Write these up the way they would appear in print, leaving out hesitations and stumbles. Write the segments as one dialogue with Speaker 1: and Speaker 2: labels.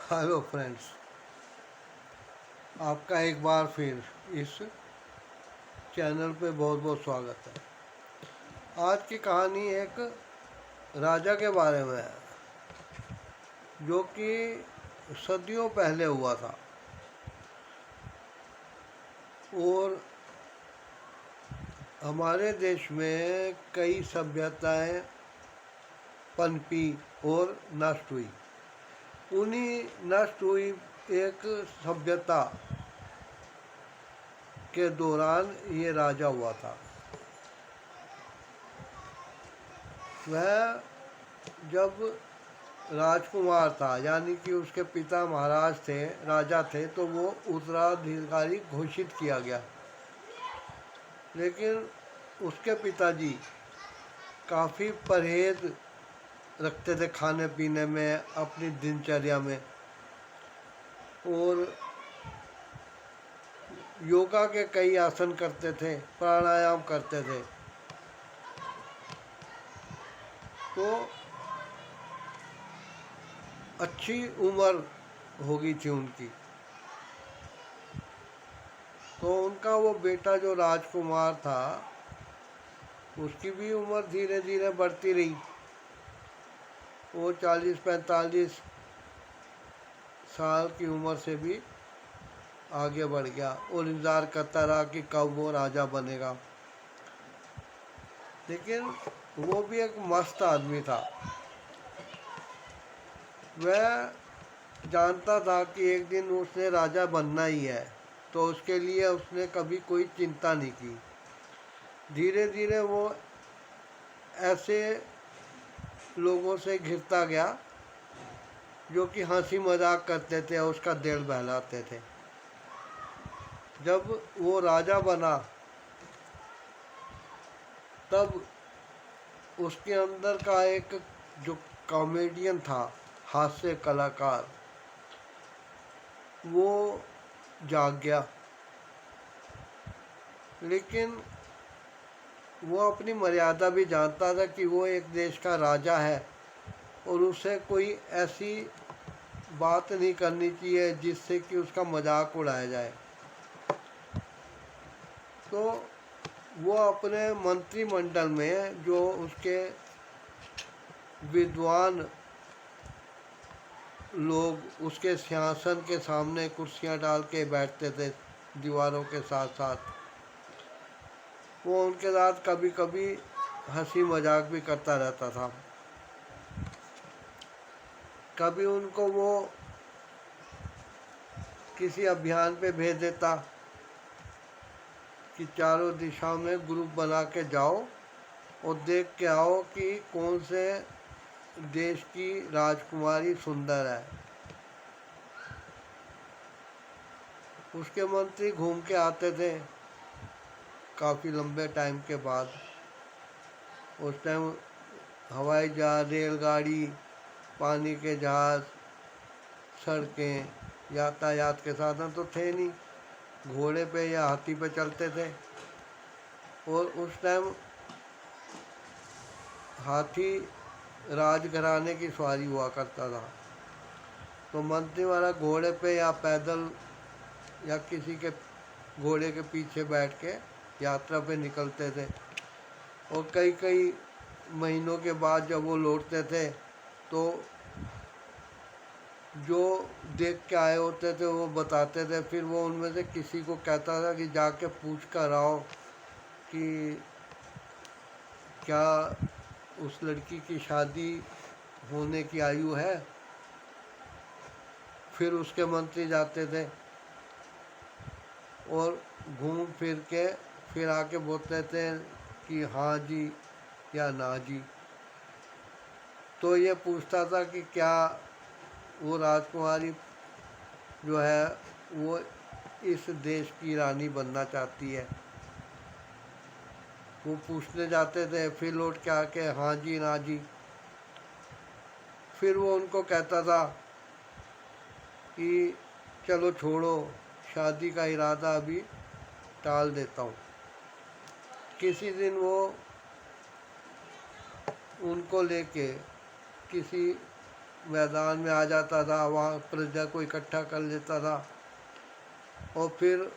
Speaker 1: Hello friends, आपका एक बार फिर इस चैनल पे बहुत बहुत स्वागत है। आज की कहानी एक राजा के बारे में है जो कि सदियों पहले हुआ था और हमारे देश में कई सभ्यताएं पनपी और नष्ट हुई। उन्हीं नष्ट हुई एक सभ्यता के दौरान ये राजा हुआ था। वह जब राजकुमार था, यानी कि उसके पिता महाराज थे, राजा थे, तो वो उत्तराधिकारी घोषित किया गया। लेकिन उसके पिताजी काफ़ी परहेज रखते थे खाने पीने में, अपनी दिनचर्या में, और योगा के कई आसन करते थे, प्राणायाम करते थे। तो अच्छी उम्र हो गई थी उनकी। तो उनका वो बेटा जो राजकुमार था, उसकी भी उम्र धीरे धीरे बढ़ती रही। वो 40-45 साल की उम्र से भी आगे बढ़ गया और इंतज़ार करता रहा कि कब वो राजा बनेगा। लेकिन वो भी एक मस्त आदमी था। वह जानता था कि एक दिन उसने राजा बनना ही है, तो उसके लिए उसने कभी कोई चिंता नहीं की। धीरे धीरे वो ऐसे लोगों से घिरता गया जो कि हंसी मजाक करते थे और उसका दिल बहलाते थे। जब वो राजा बना तब उसके अंदर का एक जो कॉमेडियन था, हास्य कलाकार, वो जाग गया। लेकिन वो अपनी मर्यादा भी जानता था कि वो एक देश का राजा है और उसे कोई ऐसी बात नहीं करनी चाहिए जिससे कि उसका मजाक उड़ाया जाए। तो वो अपने मंत्रिमंडल में जो उसके विद्वान लोग उसके सिंहासन के सामने कुर्सियां डाल के बैठते थे दीवारों के साथ साथ, वो उनके साथ कभी कभी हंसी मजाक भी करता रहता था। कभी उनको वो किसी अभियान पे भेज देता कि चारों दिशाओं में ग्रुप बना के जाओ और देख के आओ कि कौन से देश की राजकुमारी सुंदर है। उसके मंत्री घूम के आते थे काफ़ी लंबे टाइम के बाद। उस टाइम हवाई जहाज, रेलगाड़ी, पानी के जहाज़, सड़कें, यातायात के साधन तो थे नहीं, घोड़े पे या हाथी पे चलते थे। और उस टाइम हाथी राजघराने की सवारी हुआ करता था। तो मंत्री वाला घोड़े पे या पैदल या किसी के घोड़े के पीछे बैठ के यात्रा पे निकलते थे। और कई कई महीनों के बाद जब वो लौटते थे तो जो देख के आए होते थे वो बताते थे। फिर वो उनमें से किसी को कहता था कि जाके पूछ कर आओ कि क्या उस लड़की की शादी होने की आयु है। फिर उसके मंत्री जाते थे और घूम फिर के फिर आके बोलते थे कि हाँ जी या ना जी। तो ये पूछता था कि क्या वो राजकुमारी जो है वो इस देश की रानी बनना चाहती है। वो पूछने जाते थे, फिर लौट के आके हाँ जी ना जी। फिर वो उनको कहता था कि चलो छोड़ो, शादी का इरादा अभी टाल देता हूँ। किसी दिन वो उनको लेके किसी मैदान में आ जाता था, वहाँ प्रजा को इकट्ठा कर लेता था और फिर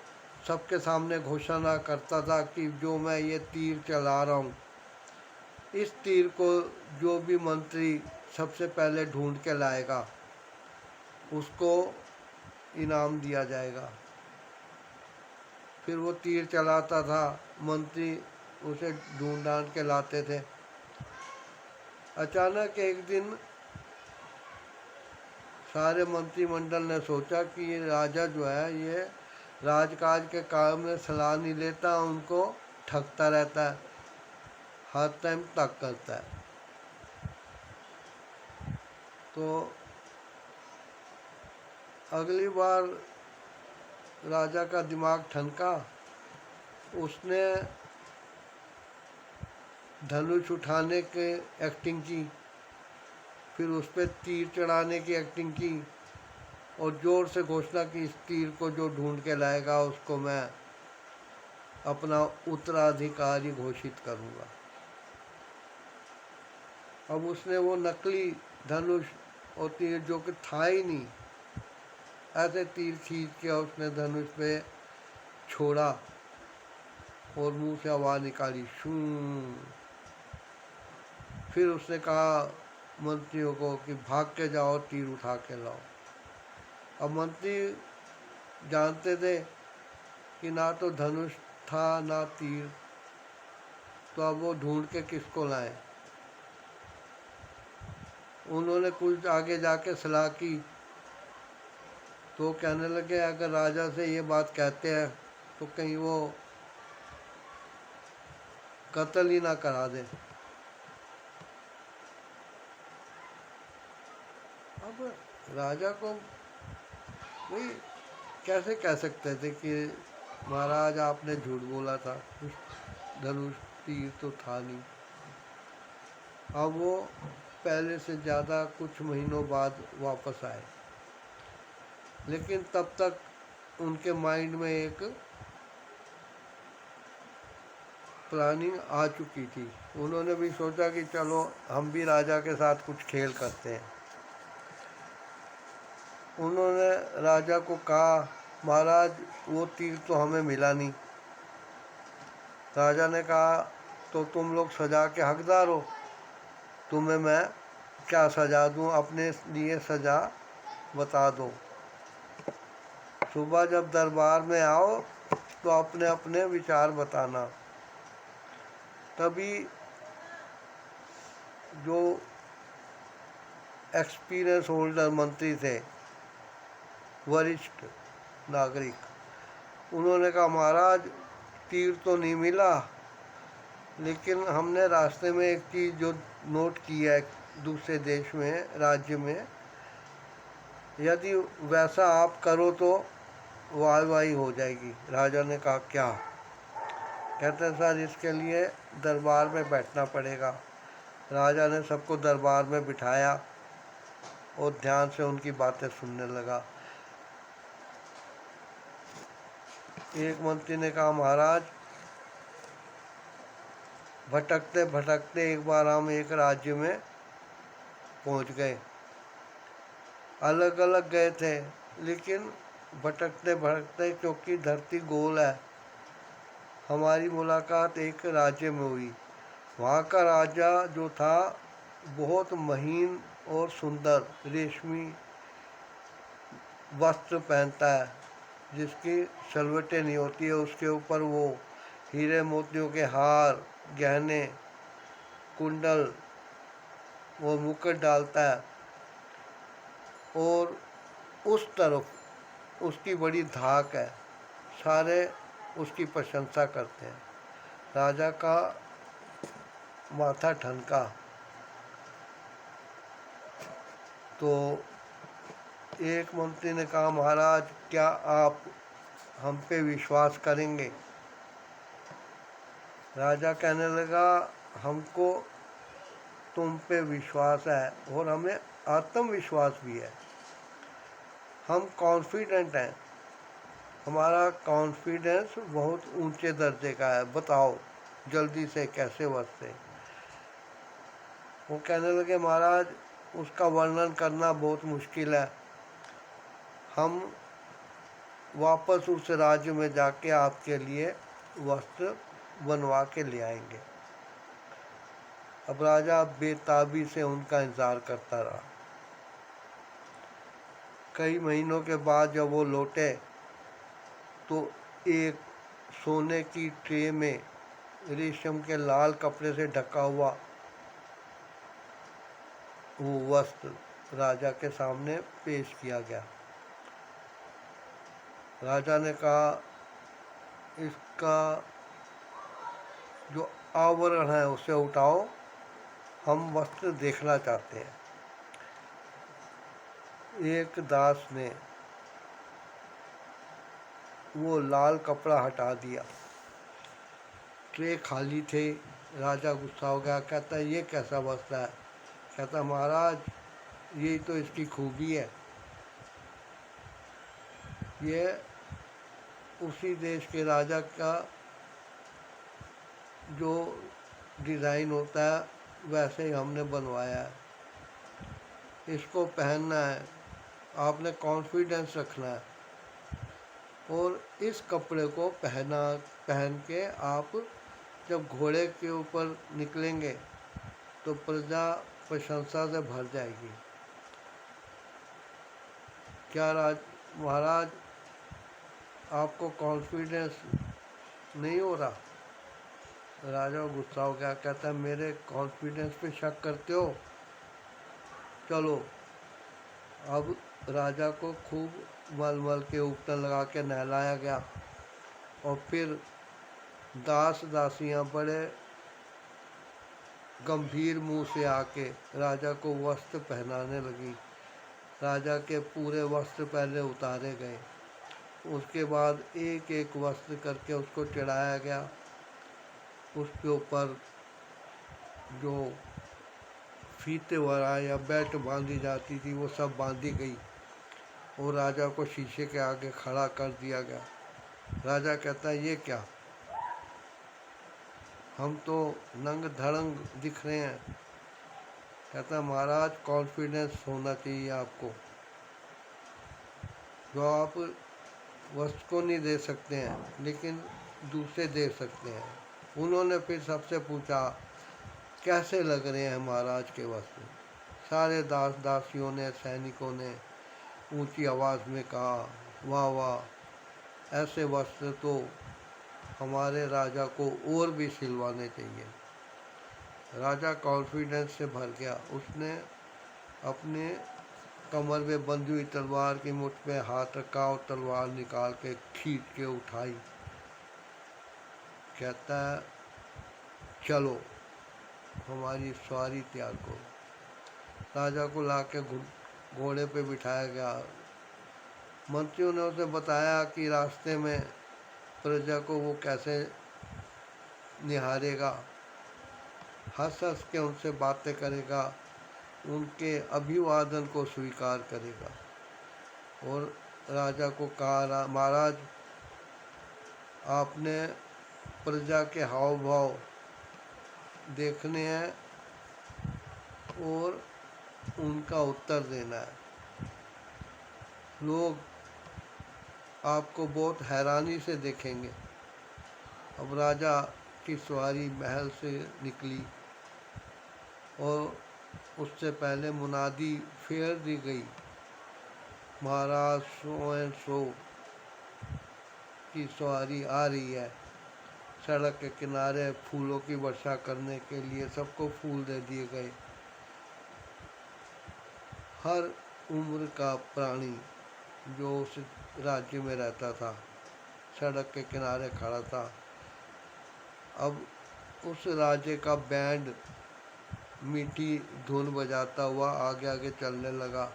Speaker 1: सबके सामने घोषणा करता था कि जो मैं ये तीर चला रहा हूँ, इस तीर को जो भी मंत्री सबसे पहले ढूंढ के लाएगा उसको इनाम दिया जाएगा। फिर वो तीर चलाता था, मंत्री उसे ढूंढ ढांढ के लाते थे। अचानक एक दिन सारे मंत्रिमंडल ने सोचा कि ये राजा जो है ये राजकाज के काम में सलाह नहीं लेता, उनको ठगता रहता है, हर टाइम तक करता है। तो अगली बार राजा का दिमाग ठनका, उसने धनुष उठाने के एक्टिंग की, फिर उस पर तीर चढ़ाने की एक्टिंग की और ज़ोर से घोषणा की इस तीर को जो ढूंढ के लाएगा उसको मैं अपना उत्तराधिकारी घोषित करूँगा। अब उसने वो नकली धनुष और तीर जो कि था ही नहीं, ऐसे तीर खींच के उसने धनुष पे छोड़ा और मुंह से आवाज़ निकाली, शू। फिर उसने कहा मंत्रियों को कि भाग के जाओ, तीर उठा के लाओ। अब मंत्री जानते थे कि ना तो धनुष था ना तीर, तो अब वो ढूंढ के किसको लाएं। उन्होंने कुछ आगे जाके सलाह की तो कहने लगे अगर राजा से ये बात कहते हैं तो कहीं वो कत्ल ही ना करा दे। अब राजा को भाई कैसे कह सकते थे कि महाराज आपने झूठ बोला था, धनुष तीर तो था नहीं। अब वो पहले से ज़्यादा कुछ महीनों बाद वापस आए, लेकिन तब तक उनके माइंड में एक प्लानिंग आ चुकी थी। उन्होंने भी सोचा कि चलो हम भी राजा के साथ कुछ खेल करते हैं। उन्होंने राजा को कहा महाराज वो तीर तो हमें मिला नहीं। राजा ने कहा तो तुम लोग सजा के हकदार हो, तुम्हें मैं क्या सजा दूं, अपने लिए सजा बता दो। सुबह जब दरबार में आओ तो अपने अपने विचार बताना। तभी जो एक्सपीरियंस होल्डर मंत्री थे, वरिष्ठ नागरिक, उन्होंने कहा महाराज तीर तो नहीं मिला, लेकिन हमने रास्ते में एक चीज़ जो नोट की है दूसरे देश में, राज्य में, यदि वैसा आप करो तो वाहवाही हो जाएगी। राजा ने कहा क्या? कहते हैं सर इसके लिए दरबार में बैठना पड़ेगा। राजा ने सबको दरबार में बिठाया और ध्यान से उनकी बातें सुनने लगा। एक मंत्री ने कहा महाराज भटकते भटकते एक बार हम एक राज्य में पहुंच गए। अलग अलग गए थे, लेकिन भटकते भटकते, क्योंकि धरती गोल है, हमारी मुलाकात एक राज्य में हुई। वहाँ का राजा जो था बहुत महीन और सुंदर रेशमी वस्त्र पहनता है, जिसकी सलवटें नहीं होती है। उसके ऊपर वो हीरे मोतियों के हार, गहने, कुंडल वो मुकुट डालता है और उस तरफ उसकी बड़ी धाक है, सारे उसकी प्रशंसा करते हैं। राजा का माथा ठनका। तो एक मंत्री ने कहा महाराज क्या आप हम पे विश्वास करेंगे? राजा कहने लगा हमको तुम पे विश्वास है और हमें आत्मविश्वास भी है, हम कॉन्फिडेंट हैं, हमारा कॉन्फिडेंस बहुत ऊंचे दर्जे का है, बताओ जल्दी से कैसे बचते। वो कहने लगे महाराज उसका वर्णन करना बहुत मुश्किल है। हम वापस उस राज्य में जाके आपके लिए वस्त्र बनवा के ले आएंगे। अब राजा बेताबी से उनका इंतजार करता रहा। कई महीनों के बाद जब वो लौटे तो एक सोने की ट्रे में रेशम के लाल कपड़े से ढका हुआ वो वस्त्र राजा के सामने पेश किया गया। राजा ने कहा, इसका जो आवरण है उसे उठाओ, हम वस्त्र देखना चाहते हैं। एक दास ने वो लाल कपड़ा हटा दिया। ट्रे खाली थे। राजा गुस्सा हो गया, कहता ये कैसा वस्त्र है? कहता महाराज, यही तो इसकी खूबी है। ये उसी देश के राजा का जो डिज़ाइन होता है वैसे ही हमने बनवाया है। इसको पहनना है, आपने कॉन्फिडेंस रखना है और इस कपड़े को पहन के आप जब घोड़े के ऊपर निकलेंगे तो प्रजा प्रशंसा से भर जाएगी। क्या महाराज, आपको कॉन्फिडेंस नहीं हो रहा? राजा गुस्सा हो गया, कहता है मेरे कॉन्फिडेंस पे शक करते हो? चलो। अब राजा को खूब मल के ऊपर लगा के नहलाया गया और फिर दास दासियां बड़े गंभीर मुंह से आके राजा को वस्त्र पहनाने लगी। राजा के पूरे वस्त्र पहले उतारे गए। उसके बाद एक एक वस्त्र करके उसको चढ़ाया गया। उसके ऊपर जो फीते वाला या बेल्ट बांधी जाती थी वो सब बांधी गई और राजा को शीशे के आगे खड़ा कर दिया गया। राजा कहता है ये क्या, हम तो नंग धड़ंग दिख रहे हैं। कहता महाराज, कॉन्फिडेंस होना चाहिए आपको। जो आप वस्त्र को नहीं दे सकते हैं लेकिन दूसरे दे सकते हैं। उन्होंने फिर सबसे पूछा कैसे लग रहे हैं महाराज के वस्त्र? सारे दास दासियों ने, सैनिकों ने ऊंची आवाज़ में कहा, वाह वाह, ऐसे वस्त्र तो हमारे राजा को और भी सिलवाने चाहिए। राजा कॉन्फिडेंस से भर गया। उसने अपने कमर में बंधी हुई तलवार की मुठ में हाथ रखा और तलवार निकाल के खींच के उठाई। कहता है चलो, हमारी सवारी तैयार करो। राजा को लाके घोड़े पे बिठाया गया। मंत्रियों ने उसे बताया कि रास्ते में प्रजा को वो कैसे निहारेगा, हंस हंस के उनसे बातें करेगा, उनके अभिवादन को स्वीकार करेगा। और राजा को कहा, महाराज, आपने प्रजा के हाव भाव देखने हैं और उनका उत्तर देना है। लोग आपको बहुत हैरानी से देखेंगे। अब राजा की सवारी महल से निकली और उससे पहले मुनादी फेर दी गई, महाराज सो एंड सो की सवारी आ रही है। सड़क के किनारे फूलों की वर्षा करने के लिए सबको फूल दे दिए गए। हर उम्र का प्राणी जो उस राज्य में रहता था सड़क के किनारे खड़ा था। अब उस राज्य का बैंड मीठी धुन बजाता हुआ आगे आगे चलने लगा।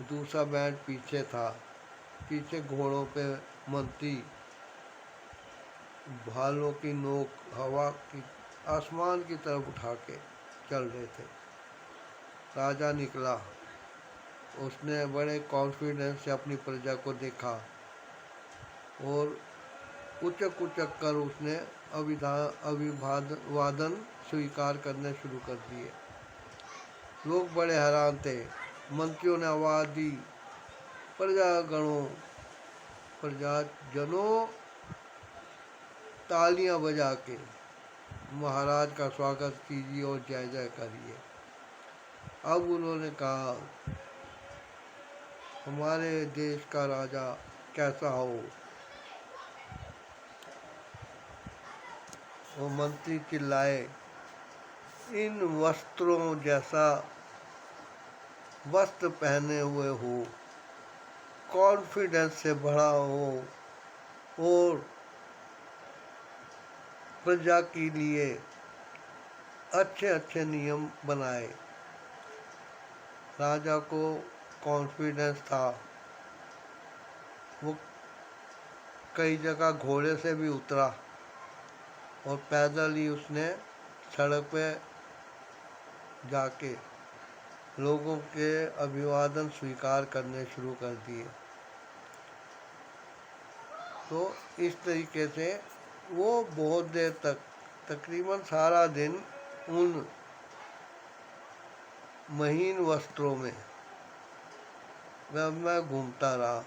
Speaker 1: दूसरा बैंड पीछे था। पीछे घोड़ों पे मंत्री भालों की नोक हवा की आसमान की तरफ उठा के चल रहे थे। राजा निकला। उसने बड़े कॉन्फिडेंस से अपनी प्रजा को देखा और उचक उचक कर उसने अभिवादन स्वीकार करने शुरू कर दिए। लोग बड़े हैरान थे। मंत्रियों ने आवाज़ दी, प्रजाजनों, तालियां बजा के महाराज का स्वागत कीजिए और जय जय करिए। अब उन्होंने कहा, हमारे देश का राजा कैसा हो। वो मंत्री चिल्लाए, इन वस्त्रों जैसा वस्त्र पहने हुए हो, कॉन्फिडेंस से भरा हो और प्रजा के लिए अच्छे अच्छे नियम बनाए। राजा को कॉन्फिडेंस था। वो कई जगह घोड़े से भी उतरा और पैदल ही उसने सड़क पे जाके लोगों के अभिवादन स्वीकार करने शुरू कर दिए। तो इस तरीके से वो बहुत देर तक, तकरीबन सारा दिन उन महीन वस्त्रों में मैं घूमता रहा।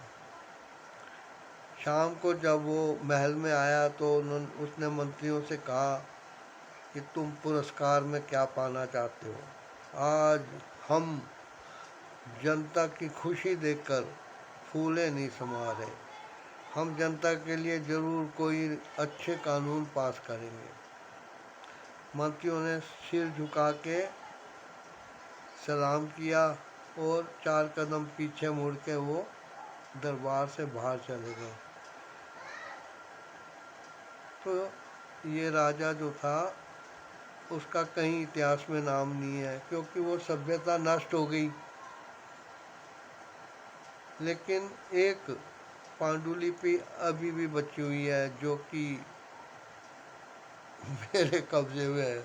Speaker 1: शाम को जब वो महल में आया तो उसने मंत्रियों से कहा कि तुम पुरस्कार में क्या पाना चाहते हो। आज हम जनता की खुशी देखकर फूले नहीं समा रहे। हम जनता के लिए ज़रूर कोई अच्छे कानून पास करेंगे। मंत्रियों ने सिर झुका के सलाम किया और 4 कदम पीछे मुड़ के वो दरबार से बाहर चले गए। तो ये राजा जो था उसका कहीं इतिहास में नाम नहीं है, क्योंकि वो सभ्यता नष्ट हो गई। लेकिन एक पांडुलिपि अभी भी बची हुई है जो कि मेरे कब्जे में है।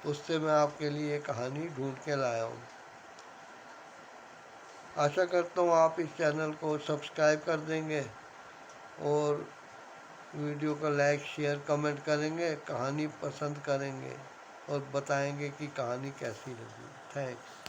Speaker 1: उससे मैं आपके लिए कहानी ढूंढ के लाया हूँ। आशा करता हूँ आप इस चैनल को सब्सक्राइब कर देंगे और वीडियो को लाइक, शेयर, कमेंट करेंगे, कहानी पसंद करेंगे और बताएंगे कि कहानी कैसी लगी। थैंक्स।